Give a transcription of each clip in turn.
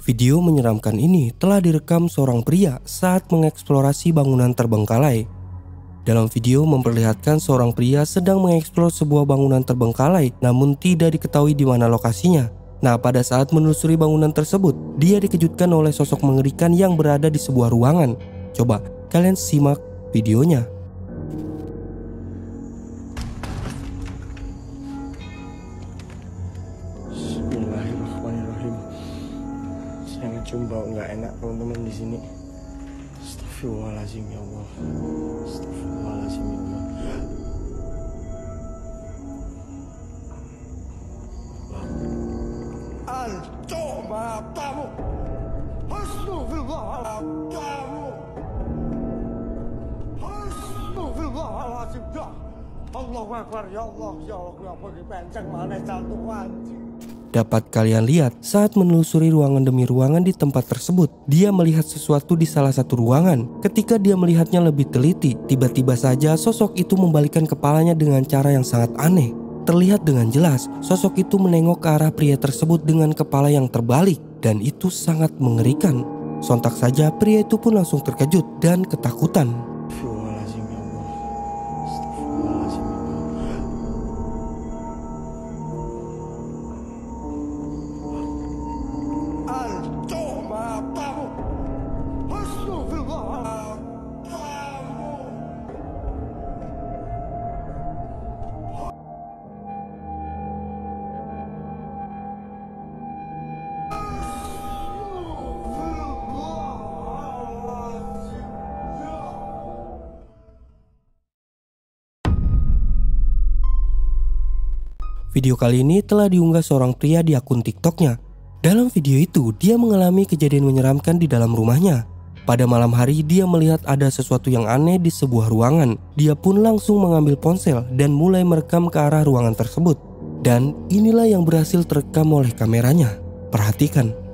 Video menyeramkan ini telah direkam seorang pria saat mengeksplorasi bangunan terbengkalai. Dalam video memperlihatkan seorang pria sedang mengeksplor sebuah bangunan terbengkalai namun tidak diketahui di mana lokasinya. Nah, pada saat menelusuri bangunan tersebut, dia dikejutkan oleh sosok mengerikan yang berada di sebuah ruangan. Coba kalian simak videonya. Bismillahirrahmanirrahim. Saya ngecium bau nggak enak teman-teman di sini. Astagfirullahaladzim ya Allah. Astagfirullahaladzim ya Allah. Antum matamu. Astagfirullahaladzim. Astagfirullahaladzim. Allahu Akbar ya Allah. Ya Allah, apa dipenceng mana jantung anjing. Dapat kalian lihat saat menelusuri ruangan demi ruangan di tempat tersebut, dia melihat sesuatu di salah satu ruangan. Ketika dia melihatnya lebih teliti, tiba-tiba saja sosok itu membalikkan kepalanya dengan cara yang sangat aneh. Terlihat dengan jelas, sosok itu menengok ke arah pria tersebut dengan kepala yang terbalik, dan itu sangat mengerikan. Sontak saja pria itu pun langsung terkejut dan ketakutan. Astagfirullahaladzim ya Allah. Astagfirullahaladzim ya Allah. Antum matamu. Astagfirullahaladzim. Video kali ini telah diunggah seorang pria di akun TikToknya. Dalam video itu, dia mengalami kejadian menyeramkan di dalam rumahnya. Pada malam hari, dia melihat ada sesuatu yang aneh di sebuah ruangan. Dia pun langsung mengambil ponsel dan mulai merekam ke arah ruangan tersebut. Dan inilah yang berhasil terekam oleh kameranya. Perhatikan.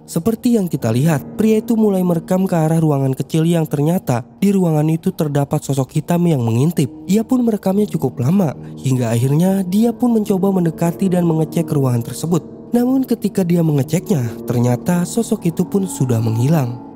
Seperti yang kita lihat, pria itu mulai merekam ke arah ruangan kecil yang ternyata di ruangan itu terdapat sosok hitam yang mengintip. Ia pun merekamnya cukup lama, hingga akhirnya dia pun mencoba mendekati dan mengecek ruangan tersebut. Namun ketika dia mengeceknya, ternyata sosok itu pun sudah menghilang.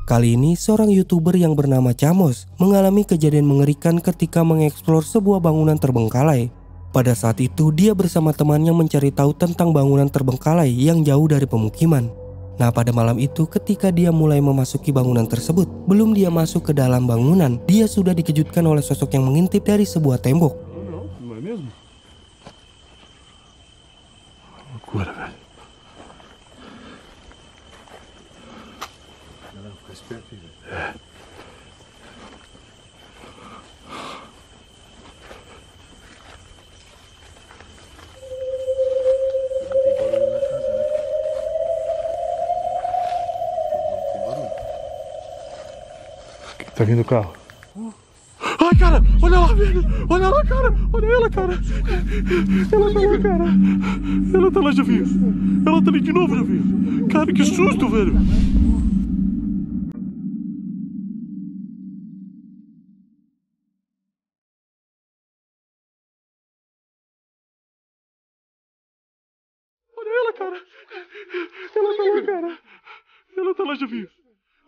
Kali ini seorang YouTuber yang bernama Chamos mengalami kejadian mengerikan ketika mengeksplor sebuah bangunan terbengkalai. Pada saat itu dia bersama temannya mencari tahu tentang bangunan terbengkalai yang jauh dari pemukiman. Nah, pada malam itu ketika dia mulai memasuki bangunan tersebut, belum dia masuk ke dalam bangunan, dia sudah dikejutkan oleh sosok yang mengintip dari sebuah tembok. Tá vindo o carro. Ai, cara! Olha lá, velho! Olha lá, cara! Olha ela, cara! Ela tá lá, cara! Ela tá lá, Javinho! Ela tá ali de novo, Javinho! Cara, que susto, velho! Olha ela, cara! Ela tá lá, cara! Ela tá lá, Javinho!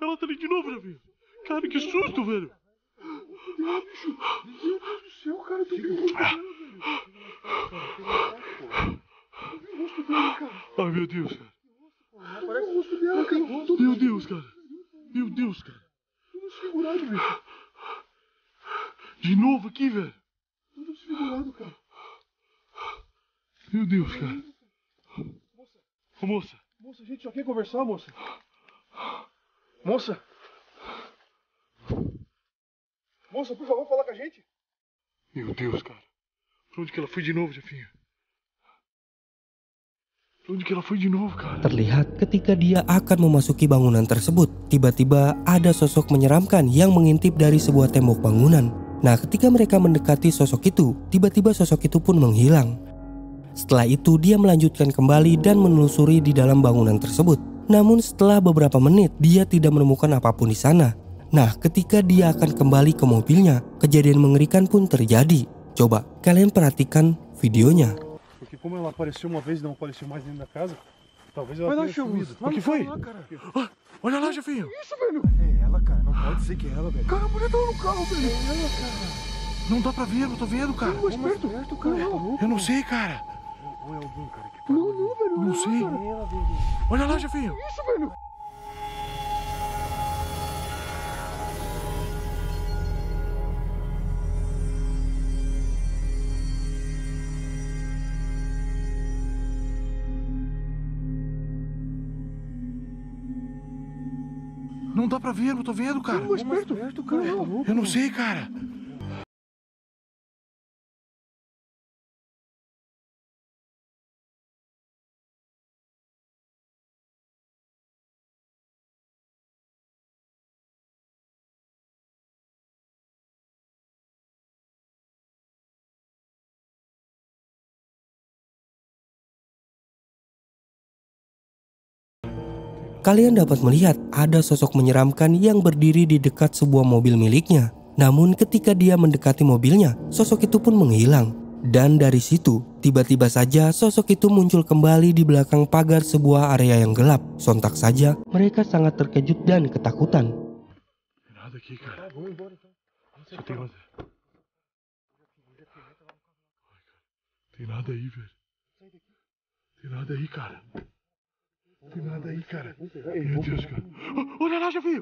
Ela tá ali de novo, Javinho! Cara, que susto, velho! Ai, meu Deus, cara. Meu Deus, cara. Meu Deus, cara. Tudo desfigurado, bicho. De novo aqui, velho. Tudo desfigurado, cara. Meu Deus, cara. Ô, moça. Moça, a gente só quer conversar, moça. Moça. Moça, por favor, fala com a gente. Meu Deus, cara. Pra onde que ela foi de novo, Jefinho? Pra onde que ela foi de novo, cara? Terlihat ketika dia akan memasuki bangunan tersebut, tiba-tiba ada sosok menyeramkan yang mengintip dari sebuah tembok bangunan. Nah, ketika mereka mendekati sosok itu, tiba-tiba sosok itu pun menghilang. Setelah itu dia melanjutkan kembali dan menelusuri di dalam bangunan tersebut. Namun setelah beberapa menit dia tidak menemukan apapun di sana. Nah, ketika dia akan kembali ke mobilnya, kejadian mengerikan pun terjadi. Coba kalian perhatikan videonya. Porque como ela apareceu uma vez e não apareceu mais dentro da casa, talvez ela tenha sumido. O que foi? Olha lá, Jefinho. Isso, velho. É ela, cara. Não pode ser que é ela, velho. Cara, a mulher tava no carro, velho. É ela, cara. Não dá pra ver, eu tô vendo, cara. Mais perto, cara. Eu não sei, cara. Ou é alguém, cara, que tá... Não, velho. Não sei. É ela, velho. Olha lá, Jefinho. Isso, velho. Não dá pra ver, eu tô vendo, cara. Mais perto, cara. Eu não sei, cara. Kalian dapat melihat ada sosok menyeramkan yang berdiri di dekat sebuah mobil miliknya. Namun ketika dia mendekati mobilnya, sosok itu pun menghilang. Dan dari situ, tiba-tiba saja sosok itu muncul kembali di belakang pagar sebuah area yang gelap. Sontak saja, mereka sangat terkejut dan ketakutan. Tem nada aqui, cara. Vamos embora, então. Só tem nada. Tem nada aí, velho. Tem nada aí, cara. Tem nada aí, cara. Meu Deus, cara. Olha lá, Jefinho.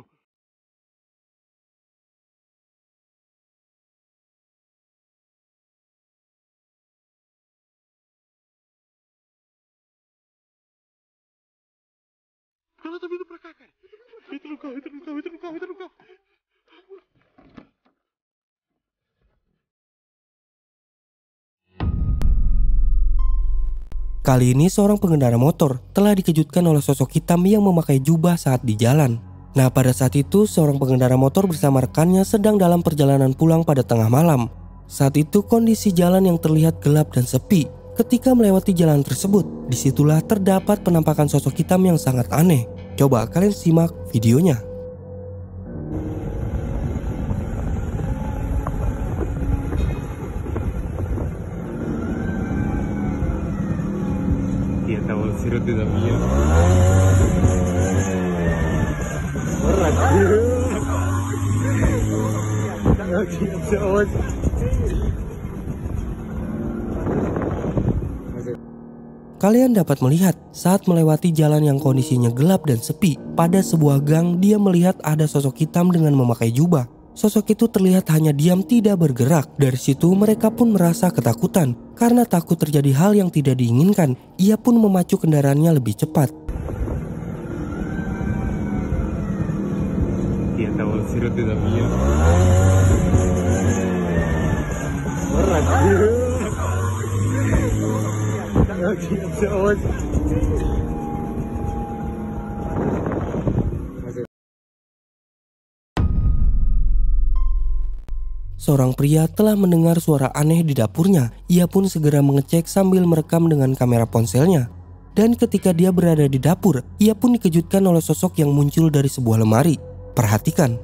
Ela tá vindo pra cá, cara. Entra no carro, entra no carro, entra no carro, entra no carro. Kali ini seorang pengendara motor telah dikejutkan oleh sosok hitam yang memakai jubah saat di jalan. Nah, pada saat itu seorang pengendara motor bersama rekannya sedang dalam perjalanan pulang pada tengah malam. Saat itu kondisi jalan yang terlihat gelap dan sepi. Ketika melewati jalan tersebut, disitulah terdapat penampakan sosok hitam yang sangat aneh. Coba kalian simak videonya. Cerote da minha. Kalian dapat melihat saat melewati jalan yang kondisinya gelap dan sepi. Pada sebuah gang, dia melihat ada sosok hitam dengan memakai jubah. Sosok itu terlihat hanya diam tidak bergerak. Dari situ mereka pun merasa ketakutan. Karena takut terjadi hal yang tidak diinginkan, ia pun memacu kendaraannya lebih cepat. Seorang pria telah mendengar suara aneh di dapurnya. Ia pun segera mengecek sambil merekam dengan kamera ponselnya. Dan ketika dia berada di dapur, ia pun dikejutkan oleh sosok yang muncul dari sebuah lemari. Perhatikan.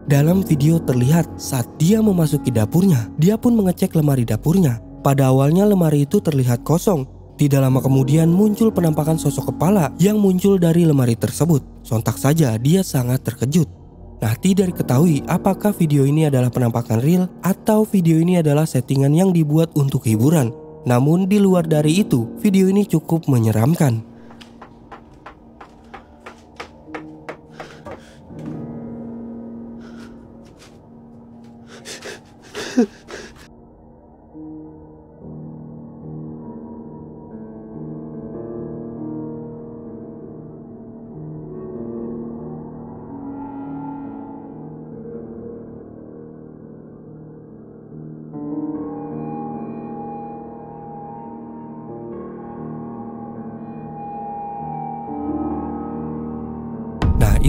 Dalam video terlihat saat dia memasuki dapurnya, dia pun mengecek lemari dapurnya. Pada awalnya lemari itu terlihat kosong. Tidak lama kemudian muncul penampakan sosok kepala yang muncul dari lemari tersebut. Sontak saja dia sangat terkejut. Nah, tidak diketahui apakah video ini adalah penampakan real atau video ini adalah settingan yang dibuat untuk hiburan. Namun di luar dari itu, video ini cukup menyeramkan.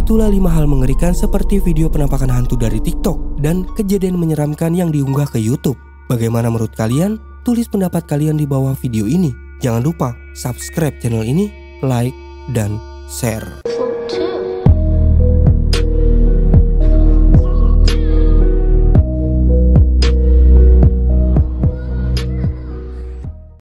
Itulah 5 hal mengerikan seperti video penampakan hantu dari TikTok dan kejadian menyeramkan yang diunggah ke YouTube. Bagaimana menurut kalian? Tulis pendapat kalian di bawah video ini. Jangan lupa subscribe channel ini, like, dan share.